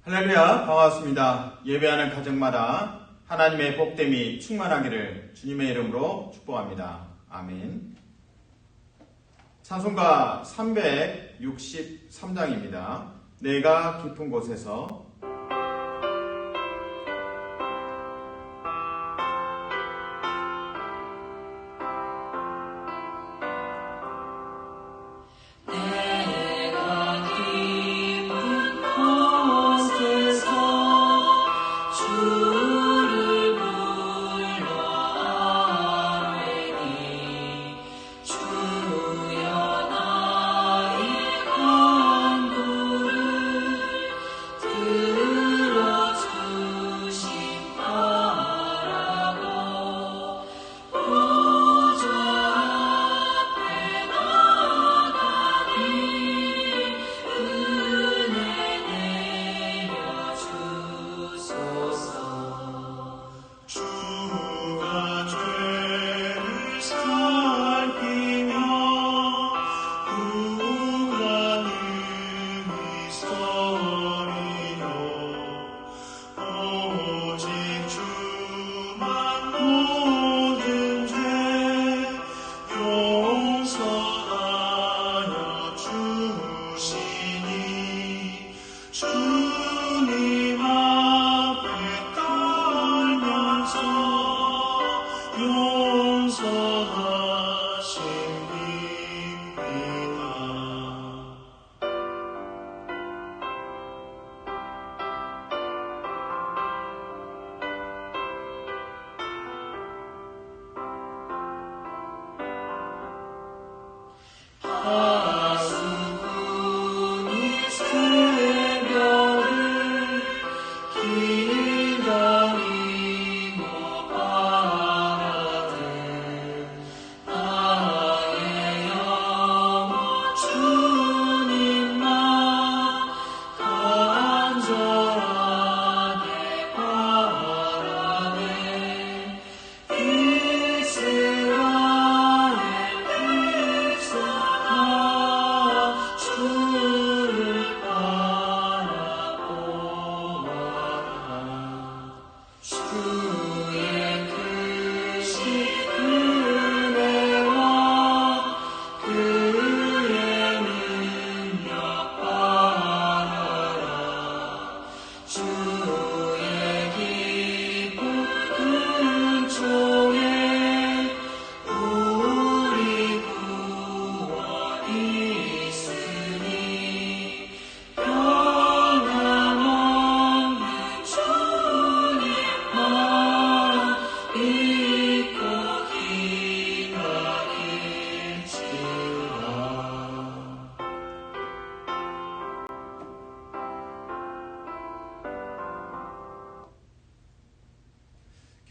할렐루야, 반갑습니다. 예배하는 가정마다 하나님의 복됨이 충만하기를 주님의 이름으로 축복합니다. 아멘. 찬송가 363장입니다. 내가 깊은 곳에서.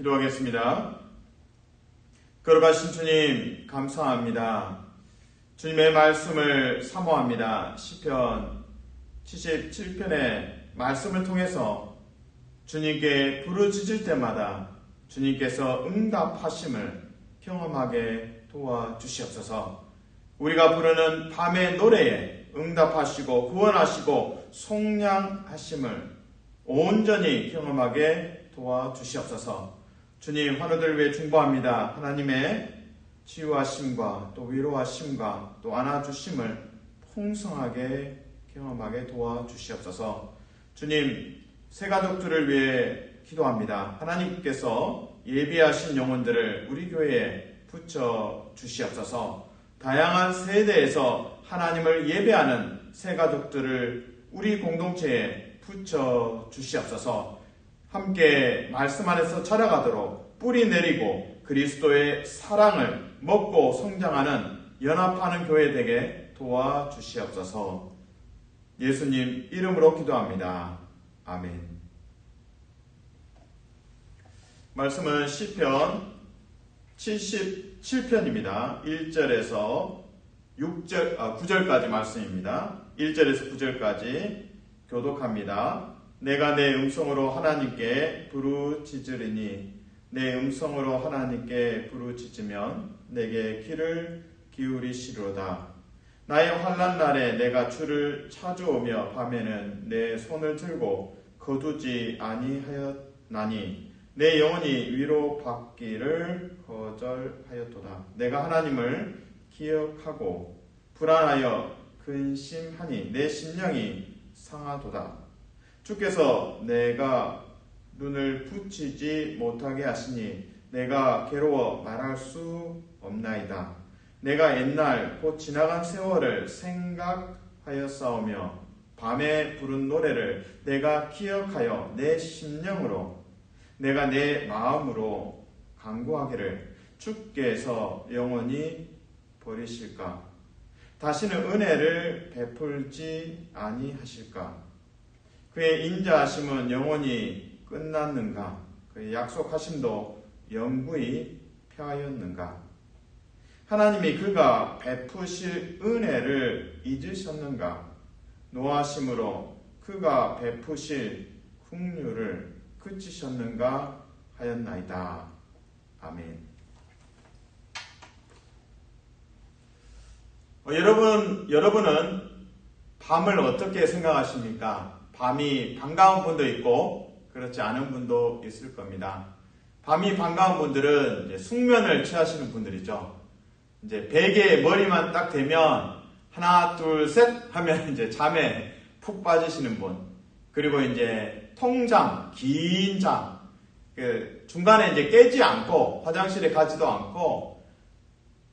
기도하겠습니다. 거룩하신 주님, 감사합니다. 주님의 말씀을 사모합니다. 시편 77편의 말씀을 통해서 주님께 부르짖을 때마다 주님께서 응답하심을 경험하게 도와주시옵소서. 우리가 부르는 밤의 노래에 응답하시고 구원하시고 속량하심을 온전히 경험하게 도와주시옵소서. 주님, 환우들 위해 중보합니다. 하나님의 치유하심과 또 위로하심과 또 안아주심을 풍성하게 경험하게 도와주시옵소서. 주님, 새가족들을 위해 기도합니다. 하나님께서 예비하신 영혼들을 우리 교회에 붙여주시옵소서. 다양한 세대에서 하나님을 예배하는 새가족들을 우리 공동체에 붙여주시옵소서. 함께 말씀 안에서 자라가도록 뿌리 내리고 그리스도의 사랑을 먹고 성장하는 연합하는 교회 되게 도와주시옵소서. 예수님 이름으로 기도합니다. 아멘. 말씀은 시편 77편입니다. 1절에서 9절까지 말씀입니다. 1절에서 9절까지 교독합니다. 내가 내 음성으로 하나님께 부르짖으리니 내 음성으로 하나님께 부르짖으면 내게 귀를 기울이시로다. 나의 환난 날에 내가 주를 찾아오며 밤에는 내 손을 들고 거두지 아니하였나니 내 영혼이 위로받기를 거절하였도다. 내가 하나님을 기억하고 불안하여 근심하니 내 심령이 상하도다. 주께서 내가 눈을 붙이지 못하게 하시니 내가 괴로워 말할 수 없나이다. 내가 옛날 곧 지나간 세월을 생각하였사오며 밤에 부른 노래를 내가 기억하여 내 심령으로 내가 내 마음으로 간구하기를 주께서 영원히 버리실까? 다시는 은혜를 베풀지 아니하실까? 그의 인자하심은 영원히 끝났는가? 그의 약속하심도 영구히 펴하였는가? 하나님이 그가 베푸실 은혜를 잊으셨는가? 노하심으로 그가 베푸실 긍휼을 그치셨는가 하였나이다. 아멘. 여러분은 밤을 어떻게 생각하십니까? 밤이 반가운 분도 있고 그렇지 않은 분도 있을 겁니다. 밤이 반가운 분들은 이제 숙면을 취하시는 분들이죠. 이제 베개에 머리만 딱 대면 하나, 둘, 셋 하면 이제 잠에 푹 빠지시는 분. 그리고 이제 통잠, 긴 잠. 중간에 이제 깨지 않고 화장실에 가지도 않고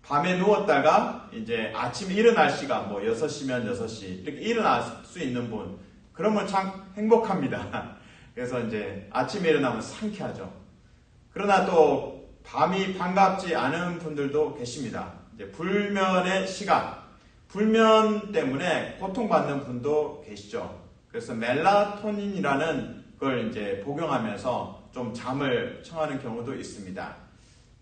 밤에 누웠다가 이제 아침에 일어날 시간 6시면 6시 이렇게 일어날 수 있는 분. 그러면 참 행복합니다. 그래서 이제 아침에 일어나면 상쾌하죠. 그러나 또 밤이 반갑지 않은 분들도 계십니다. 이제 불면의 시간, 불면 때문에 고통받는 분도 계시죠. 그래서 멜라토닌이라는 걸 이제 복용하면서 좀 잠을 청하는 경우도 있습니다.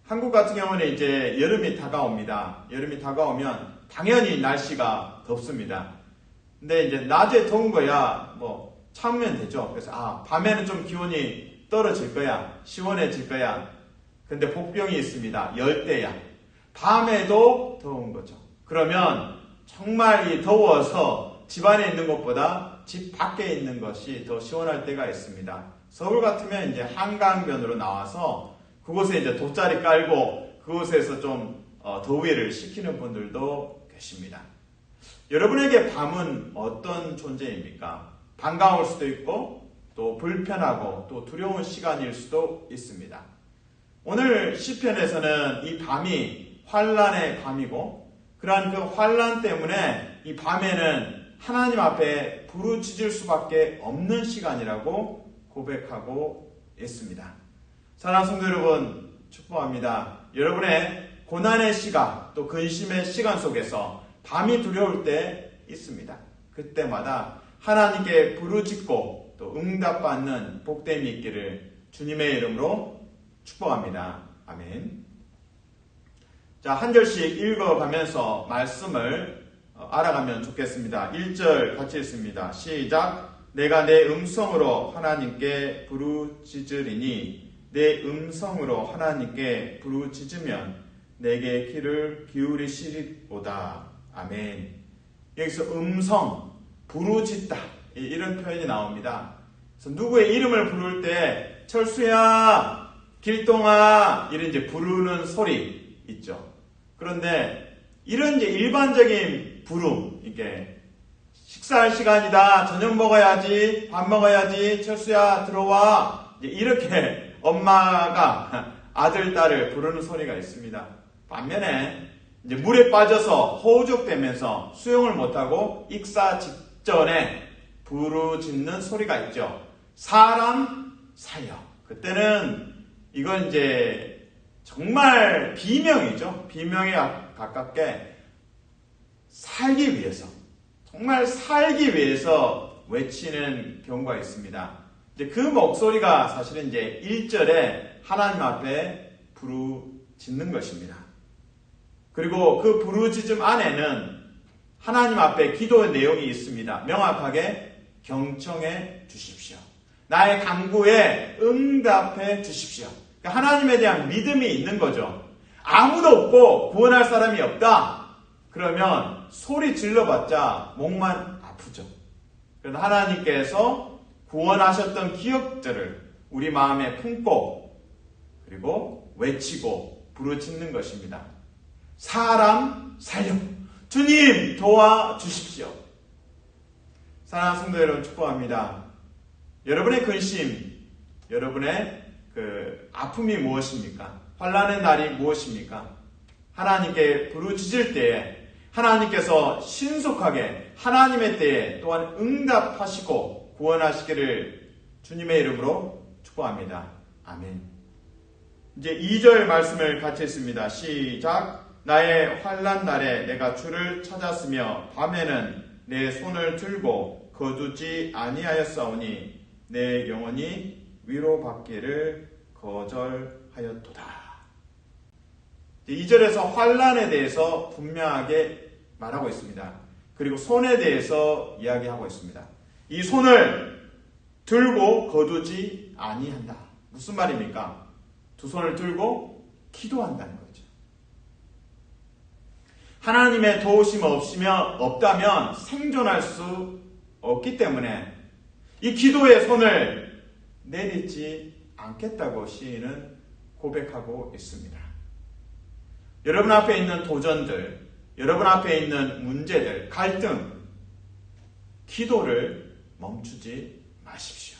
한국 같은 경우는 이제 여름이 다가옵니다. 여름이 다가오면 당연히 날씨가 덥습니다. 근데 이제 낮에 더운 거야 참으면 되죠. 그래서 밤에는 좀 기온이 떨어질 거야, 시원해질 거야. 근데 복병이 있습니다. 열대야. 밤에도 더운 거죠. 그러면 정말 이 더워서 집 안에 있는 것보다 집 밖에 있는 것이 더 시원할 때가 있습니다. 서울 같으면 이제 한강변으로 나와서 그곳에 이제 돗자리 깔고 그곳에서 좀 더위를 식히는 분들도 계십니다. 여러분에게 밤은 어떤 존재입니까? 반가울 수도 있고 또 불편하고 또 두려운 시간일 수도 있습니다. 오늘 시편에서는 이 밤이 환난의 밤이고 그러한 그 환난 때문에 이 밤에는 하나님 앞에 부르짖을 수밖에 없는 시간이라고 고백하고 있습니다. 사랑하는 성도 여러분, 축복합니다. 여러분의 고난의 시간 또 근심의 시간 속에서 밤이 두려울 때 있습니다. 그때마다 하나님께 부르짖고 또 응답받는 복됨이 있기를 주님의 이름으로 축복합니다. 아멘. 자, 한 절씩 읽어가면서 말씀을 알아가면 좋겠습니다. 1절 같이 읽습니다. 시작. 내가 내 음성으로 하나님께 부르짖으리니 내 음성으로 하나님께 부르짖으면 내게 귀를 기울이시리로다. 아멘. 여기서 음성, 부르짖다 이런 표현이 나옵니다. 그래서 누구의 이름을 부를 때 철수야, 길동아 이런 이제 부르는 소리 있죠. 그런데 이런 이제 일반적인 부름, 이게 식사할 시간이다, 저녁 먹어야지, 밥 먹어야지, 철수야 들어와 이렇게 엄마가 아들, 딸을 부르는 소리가 있습니다. 반면에 이제 물에 빠져서 허우적대면서 수영을 못하고 익사 직전에 부르짖는 소리가 있죠. 사람 살려. 그때는 이건 이제 정말 비명이죠. 비명에 가깝게 살기 위해서, 정말 살기 위해서 외치는 경우가 있습니다. 이제 그 목소리가 사실은 이제 1절에 하나님 앞에 부르짖는 것입니다. 그리고 그 부르짖음 안에는 하나님 앞에 기도의 내용이 있습니다. 명확하게 경청해 주십시오. 나의 간구에 응답해 주십시오. 그러니까 하나님에 대한 믿음이 있는 거죠. 아무도 없고 구원할 사람이 없다. 그러면 소리 질러봤자 목만 아프죠. 그래서 하나님께서 구원하셨던 기억들을 우리 마음에 품고 그리고 외치고 부르짖는 것입니다. 사람 살려 주님 도와주십시오. 사랑하는 성도 여러분 축복합니다. 여러분의 근심, 여러분의 아픔이 무엇입니까? 환난의 날이 무엇입니까? 하나님께 부르짖을 때에 하나님께서 신속하게 하나님의 때에 또한 응답하시고 구원하시기를 주님의 이름으로 축복합니다. 아멘. 이제 2절 말씀을 같이 읽습니다. 시작. 나의 환난 날에 내가 주를 찾았으며 밤에는 내 손을 들고 거두지 아니하였사오니 내 영혼이 위로받기를 거절하였도다. 2절에서 환난에 대해서 분명하게 말하고 있습니다. 그리고 손에 대해서 이야기하고 있습니다. 이 손을 들고 거두지 아니한다. 무슨 말입니까? 두 손을 들고 기도한다는 거죠. 하나님의 도우심 없다면 생존할 수 없기 때문에 이 기도의 손을 내딛지 않겠다고 시인은 고백하고 있습니다. 여러분 앞에 있는 도전들, 여러분 앞에 있는 문제들, 갈등, 기도를 멈추지 마십시오.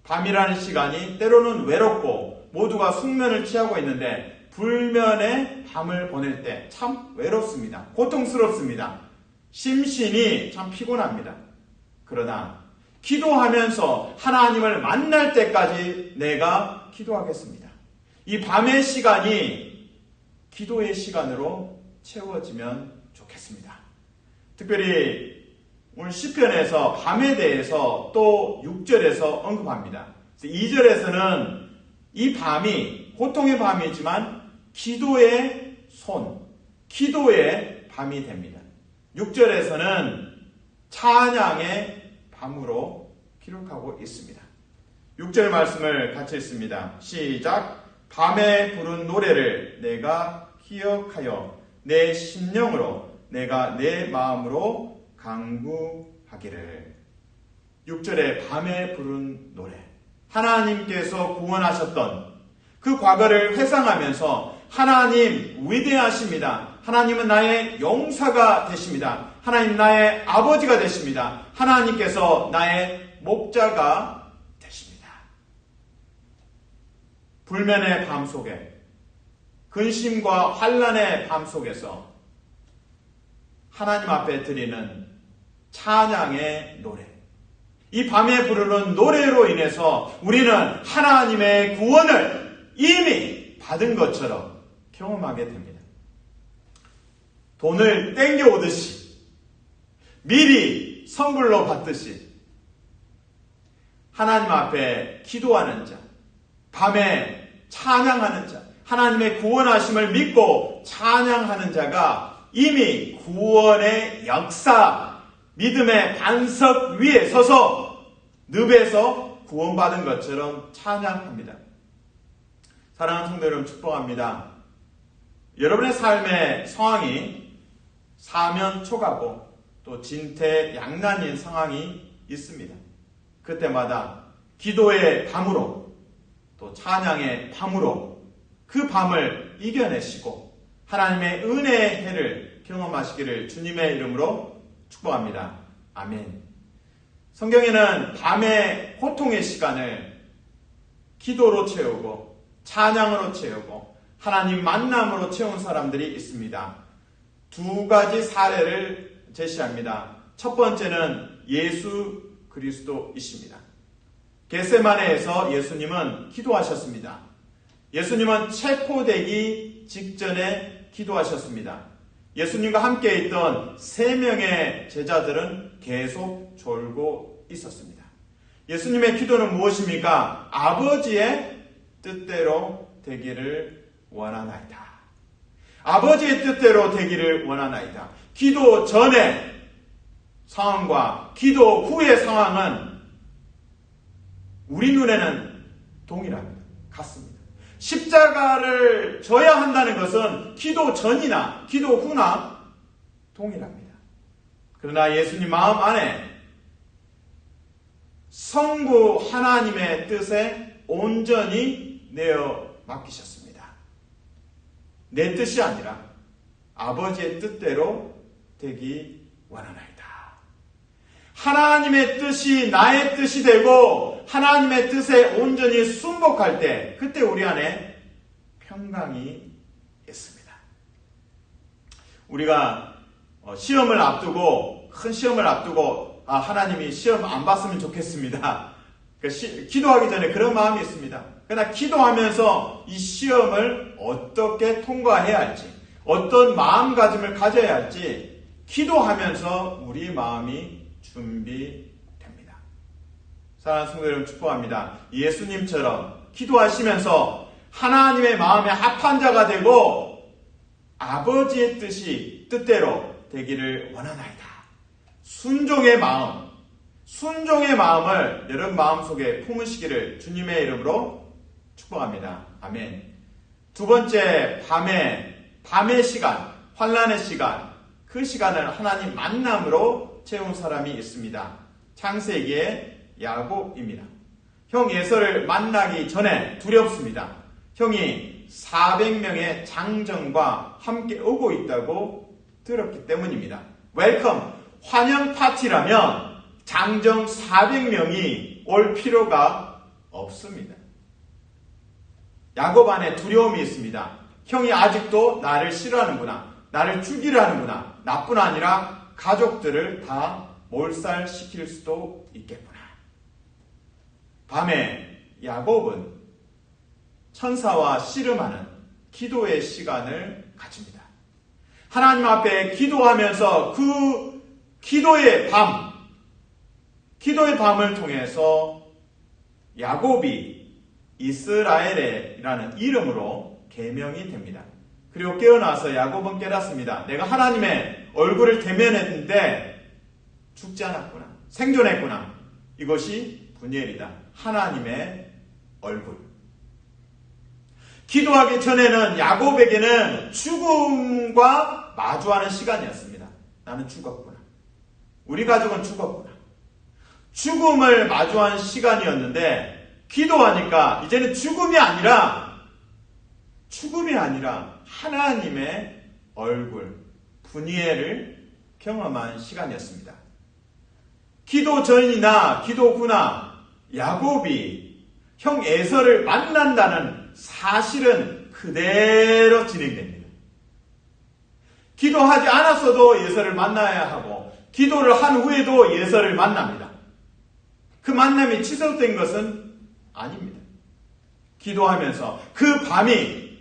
밤이라는 시간이 때로는 외롭고 모두가 숙면을 취하고 있는데 불면의 밤을 보낼 때 참 외롭습니다. 고통스럽습니다. 심신이 참 피곤합니다. 그러나 기도하면서 하나님을 만날 때까지 내가 기도하겠습니다. 이 밤의 시간이 기도의 시간으로 채워지면 좋겠습니다. 특별히 오늘 시편에서 밤에 대해서 또 6절에서 언급합니다. 2절에서는 이 밤이 고통의 밤이지만 기도의 손, 기도의 밤이 됩니다. 6절에서는 찬양의 밤으로 기록하고 있습니다. 6절 말씀을 같이 읽습니다. 시작. 밤에 부른 노래를 내가 기억하여 내 심령으로 내가 내 마음으로 강구하기를. 6절에 밤에 부른 노래. 하나님께서 구원하셨던 그 과거를 회상하면서 하나님 위대하십니다. 하나님은 나의 용사가 되십니다. 하나님 나의 아버지가 되십니다. 하나님께서 나의 목자가 되십니다. 불면의 밤 속에 근심과 환난의 밤 속에서 하나님 앞에 드리는 찬양의 노래, 이 밤에 부르는 노래로 인해서 우리는 하나님의 구원을 이미 받은 것처럼 경험하게 됩니다. 돈을 땡겨오듯이 미리 선물로 받듯이 하나님 앞에 기도하는 자, 밤에 찬양하는 자, 하나님의 구원하심을 믿고 찬양하는 자가 이미 구원의 역사, 믿음의 반석 위에 서서 늪에서 구원받은 것처럼 찬양합니다. 사랑하는 성도 여러분 축복합니다. 여러분의 삶의 상황이 사면초가고 또 진퇴양난인 상황이 있습니다. 그때마다 기도의 밤으로 또 찬양의 밤으로 그 밤을 이겨내시고 하나님의 은혜의 해를 경험하시기를 주님의 이름으로 축복합니다. 아멘. 성경에는 밤의 고통의 시간을 기도로 채우고 찬양으로 채우고 하나님 만남으로 채운 사람들이 있습니다. 두 가지 사례를 제시합니다. 첫 번째는 예수 그리스도이십니다. 겟세마네에서 예수님은 기도하셨습니다. 예수님은 체포되기 직전에 기도하셨습니다. 예수님과 함께 있던 3명의 제자들은 계속 졸고 있었습니다. 예수님의 기도는 무엇입니까? 아버지의 뜻대로 되기를 원하나이다. 아버지의 뜻대로 되기를 원하나이다. 기도 전의 상황과 기도 후의 상황은 우리 눈에는 동일합니다. 같습니다. 십자가를 져야 한다는 것은 기도 전이나 기도 후나 동일합니다. 그러나 예수님 마음 안에 성부 하나님의 뜻에 온전히 내어 맡기셨습니다. 내 뜻이 아니라 아버지의 뜻대로 되기 원하나이다. 하나님의 뜻이 나의 뜻이 되고 하나님의 뜻에 온전히 순복할 때 그때 우리 안에 평강이 있습니다. 우리가 시험을 앞두고 큰 시험을 앞두고 하나님이 시험 안 봤으면 좋겠습니다. 기도하기 전에 그런 마음이 있습니다. 그러나 기도하면서 이 시험을 어떻게 통과해야 할지 어떤 마음가짐을 가져야 할지 기도하면서 우리 마음이 준비됩니다. 사랑하는 성도 여러분 축복합니다. 예수님처럼 기도하시면서 하나님의 마음에 합한 자가 되고 아버지의 뜻대로 되기를 원하나이다. 순종의 마음을 여러분 마음속에 품으시기를 주님의 이름으로 축복합니다. 아멘. 두 번째, 밤의 시간, 환난의 시간, 그 시간을 하나님 만남으로 채운 사람이 있습니다. 창세기의 야곱입니다. 형 에서를 만나기 전에 두렵습니다. 형이 400명의 장정과 함께 오고 있다고 들었기 때문입니다. 웰컴, 환영 파티라면 장정 400명이 올 필요가 없습니다. 야곱 안에 두려움이 있습니다. 형이 아직도 나를 싫어하는구나. 나를 죽이려 하는구나. 나뿐 아니라 가족들을 다 몰살시킬 수도 있겠구나. 밤에 야곱은 천사와 씨름하는 기도의 시간을 가집니다. 하나님 앞에 기도하면서 그 기도의 밤을 통해서 야곱이 이스라엘이라는 이름으로 계명이 됩니다. 그리고 깨어나서 야곱은 깨닫습니다. 내가 하나님의 얼굴을 대면했는데 죽지 않았구나. 생존했구나. 이것이 분이엘이다. 하나님의 얼굴. 기도하기 전에는 야곱에게는 죽음과 마주하는 시간이었습니다. 나는 죽었구나. 우리 가족은 죽었구나. 죽음을 마주한 시간이었는데 기도하니까 이제는 죽음이 아니라 하나님의 얼굴, 분이엘을 경험한 시간이었습니다. 기도 전이나 기도 후나 야곱이 형 에서를 만난다는 사실은 그대로 진행됩니다. 기도하지 않았어도 에서를 만나야 하고 기도를 한 후에도 에서를 만납니다. 그 만남이 취소된 것은 아닙니다. 기도하면서 그 밤이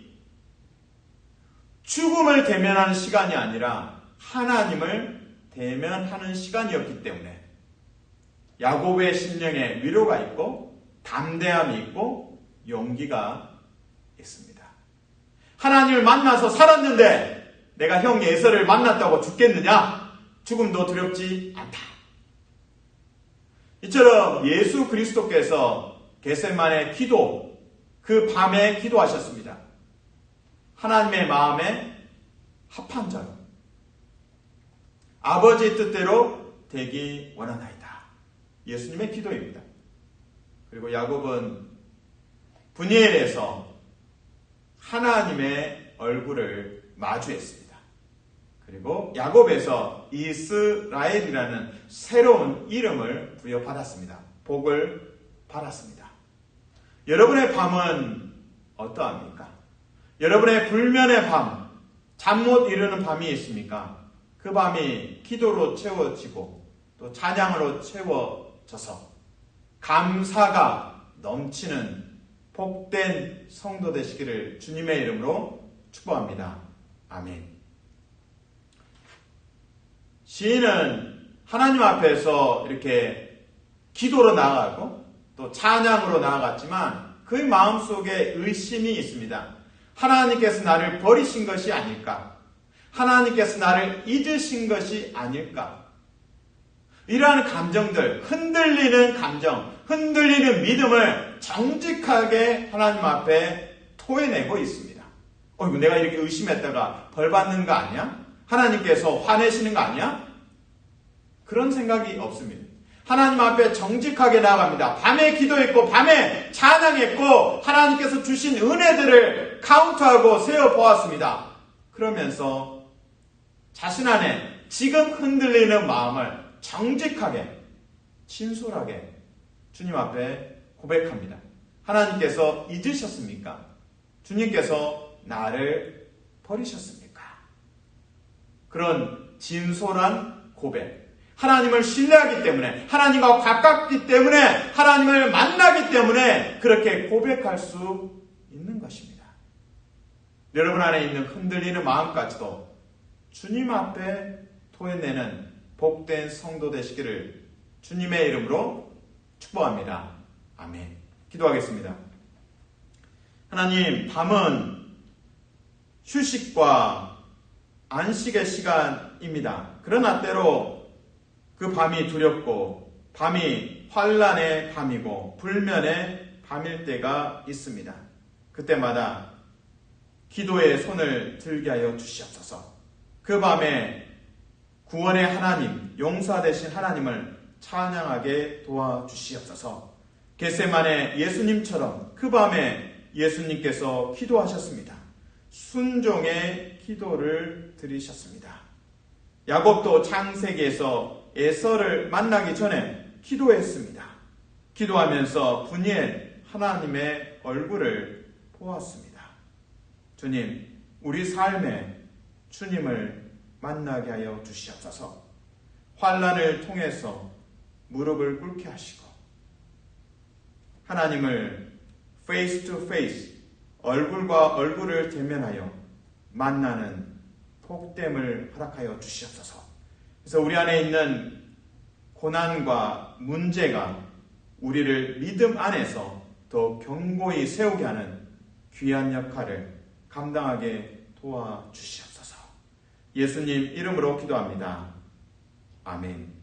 죽음을 대면하는 시간이 아니라 하나님을 대면하는 시간이었기 때문에 야곱의 심령에 위로가 있고 담대함이 있고 용기가 있습니다. 하나님을 만나서 살았는데 내가 형 에서를 만났다고 죽겠느냐? 죽음도 두렵지 않다. 이처럼 예수 그리스도께서 겟세마네 기도, 그 밤에 기도하셨습니다. 하나님의 마음에 합한 자로 아버지의 뜻대로 되기 원하나이다. 예수님의 기도입니다. 그리고 야곱은 분이엘에서 하나님의 얼굴을 마주했습니다. 그리고 야곱에서 이스라엘이라는 새로운 이름을 부여받았습니다. 복을 받았습니다. 여러분의 밤은 어떠합니까? 여러분의 불면의 밤, 잠 못 이루는 밤이 있습니까? 그 밤이 기도로 채워지고 또 찬양으로 채워져서 감사가 넘치는 복된 성도 되시기를 주님의 이름으로 축복합니다. 아멘. 시인은 하나님 앞에서 이렇게 기도로 나아가고 또 찬양으로 나아갔지만 그의 마음속에 의심이 있습니다. 하나님께서 나를 버리신 것이 아닐까? 하나님께서 나를 잊으신 것이 아닐까? 이러한 감정들, 흔들리는 감정, 흔들리는 믿음을 정직하게 하나님 앞에 토해내고 있습니다. 어이구, 내가 이렇게 의심했다가 벌 받는 거 아니야? 하나님께서 화내시는 거 아니야? 그런 생각이 없습니다. 하나님 앞에 정직하게 나아갑니다. 밤에 기도했고 밤에 찬양했고 하나님께서 주신 은혜들을 카운트하고 세어보았습니다. 그러면서 자신 안에 지금 흔들리는 마음을 정직하게 진솔하게 주님 앞에 고백합니다. 하나님께서 잊으셨습니까? 주님께서 나를 버리셨습니까? 그런 진솔한 고백. 하나님을 신뢰하기 때문에, 하나님과 가깝기 때문에, 하나님을 만나기 때문에 그렇게 고백할 수 있는 것입니다. 여러분 안에 있는 흔들리는 마음까지도 주님 앞에 토해내는 복된 성도 되시기를 주님의 이름으로 축복합니다. 아멘. 기도하겠습니다. 하나님, 밤은 휴식과 안식의 시간입니다. 그러나 때로 그 밤이 두렵고 밤이 환난의 밤이고 불면의 밤일 때가 있습니다. 그때마다 기도의 손을 들게 하여 주시옵소서. 그 밤에 구원의 하나님, 용사 되신 하나님을 찬양하게 도와주시옵소서. 겟세마네 예수님처럼 그 밤에 예수님께서 기도하셨습니다. 순종의 기도를 드리셨습니다. 야곱도 창세기에서 에서를 만나기 전에 기도했습니다. 기도하면서 분이엘 하나님의 얼굴을 보았습니다. 주님, 우리 삶에 주님을 만나게 하여 주시옵소서. 환난을 통해서 무릎을 꿇게 하시고 하나님을 face to face, 얼굴과 얼굴을 대면하여 만나는 복됨을 허락하여 주시옵소서. 그래서 우리 안에 있는 고난과 문제가 우리를 믿음 안에서 더 견고히 세우게 하는 귀한 역할을 감당하게 도와주시옵소서. 예수님 이름으로 기도합니다. 아멘.